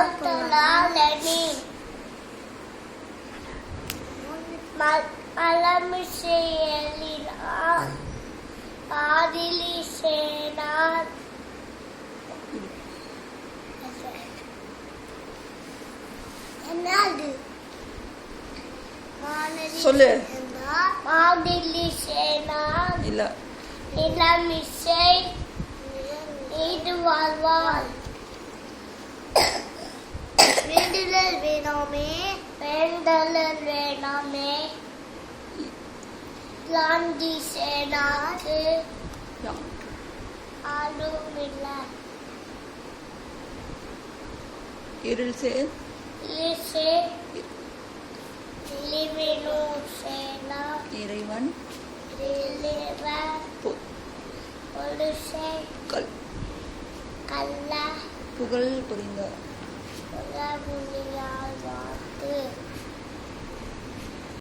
Lenin மலமிசையலினால் ஆதிலி சேனார் என்னது சொல்லு. ஆதிலி சேனார் இல்ல இளமிசை இது வாழ்வாள் வேண்டுதல் வேணாமே லாண்டி சேனாக்கு ஆளும் இல்லை இருள் சேர் இசை இளிவினு சேனா இறைவன் இளைவன் ஒழுசை கல் கல்ல புகழ் புரிந்த புகழ் வாழ்த்து